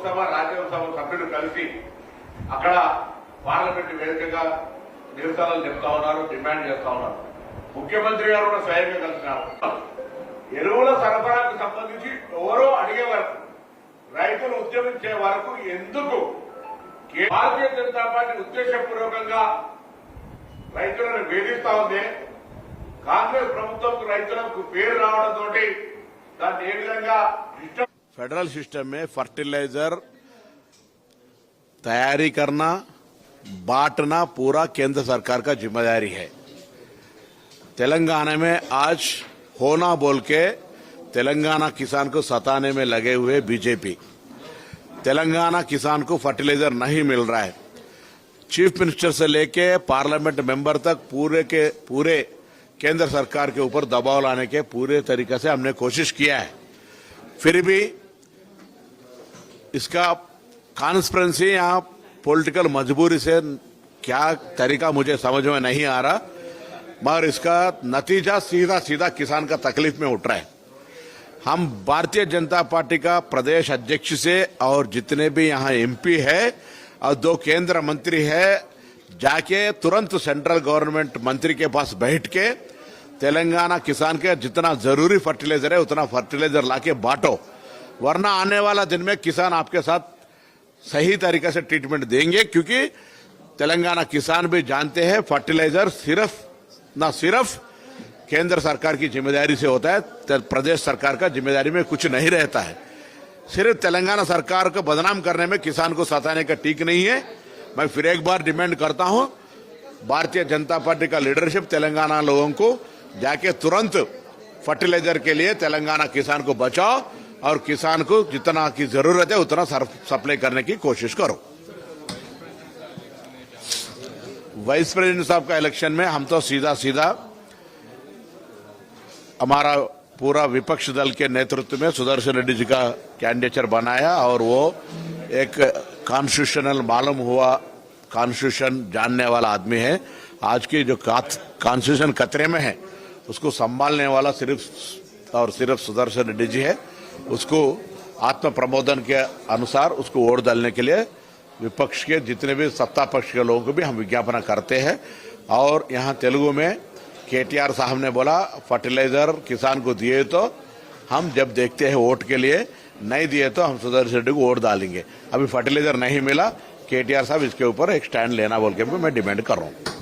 లోక్సభ రాజ్యసభ సభ్యులు కలిసి అక్కడ పార్లమెంట్ వేదికగా నిరసనలు చెప్తా ఉన్నారు, డిమాండ్ చేస్తా ఉన్నారు. ముఖ్యమంత్రి గారు కూడా స్వయంగా కలిసినారు. ఎరువుల సరఫరాకు సంబంధించి ఎవరో అడిగే వరకు, రైతులు ఉద్యమించే వరకు ఎందుకు భారతీయ జనతా పార్టీ ఉద్దేశపూర్వకంగా రైతులను వేధిస్తా ఉంది? కాంగ్రెస్ ప్రభుత్వం రైతులకు పేరు రావడంతో దాన్ని ఏ విధంగా फेडरल सिस्टम में फर्टिलाइजर तैयारी करना, बांटना पूरा केंद्र सरकार का जिम्मेदारी है। तेलंगाना में आज होना बोल के तेलंगाना किसान को सताने में लगे हुए बीजेपी, तेलंगाना किसान को फर्टिलाइजर नहीं मिल रहा है। चीफ मिनिस्टर से लेके पार्लियामेंट मेंबर तक पूरे केंद्र सरकार के ऊपर दबाव लाने के पूरे तरीके से हमने कोशिश किया है। फिर भी इसका कॉन्स्पिरेंसी या पॉलिटिकल मजबूरी से क्या तरीका मुझे समझ में नहीं आ रहा, मगर इसका नतीजा सीधा किसान का तकलीफ में उठ रहा है। हम भारतीय जनता पार्टी का प्रदेश अध्यक्ष से और जितने भी यहाँ एमपी है और 2 केंद्र मंत्री है, जाके तुरंत सेंट्रल गवर्नमेंट मंत्री के पास बैठ के तेलंगाना किसान के जितना जरूरी फर्टिलाइजर है उतना फर्टिलाइजर लाके बांटो, वरना आने वाला दिन में किसान आपके साथ सही तरीके से ट्रीटमेंट देंगे। क्योंकि तेलंगाना किसान भी जानते हैं फर्टिलाइजर सिर्फ केंद्र सरकार की जिम्मेदारी से होता है, प्रदेश सरकार का जिम्मेदारी में कुछ नहीं रहता है। सिर्फ तेलंगाना सरकार को बदनाम करने में किसान को सताने का ठीक नहीं है। मैं फिर एक बार डिमांड करता हूं, भारतीय जनता पार्टी का लीडरशिप तेलंगाना लोगों को जाके तुरंत फर्टिलाइजर के लिए तेलंगाना किसान को बचाओ और किसान को जितना की जरूरत है उतना सप्लाई करने की कोशिश करो। वाइस प्रेसिडेंट साहब का इलेक्शन में हम तो सीधा हमारा पूरा विपक्ष दल के नेतृत्व में सुदर्शन रेड्डी जी का कैंडिडेचर बनाया और वो एक कॉन्स्टिट्यूशनल मालूम हुआ, कॉन्स्टिट्यूशन जानने वाला आदमी है। आज की जो कॉन्स्टिट्यूशन खतरे में है उसको संभालने वाला सिर्फ सुदर्शन रेड्डी जी है। उसको आत्म प्रमोदन के अनुसार उसको वोट डालने के लिए विपक्ष के जितने भी सत्ता पक्ष के लोगों को भी हम विज्ञापन करते हैं। और यहाँ तेलुगु में केटीआर साहब ने बोला फर्टिलाइजर किसान को दिए तो हम जब देखते हैं वोट के लिए, नहीं दिए तो हम सुदर्शन रेड्डी को वोट डालेंगे। अभी फर्टिलाइजर नहीं मिला, केटीआर साहब इसके ऊपर एक स्टैंड लेना बोल के मैं डिमांड कर रहा हूँ।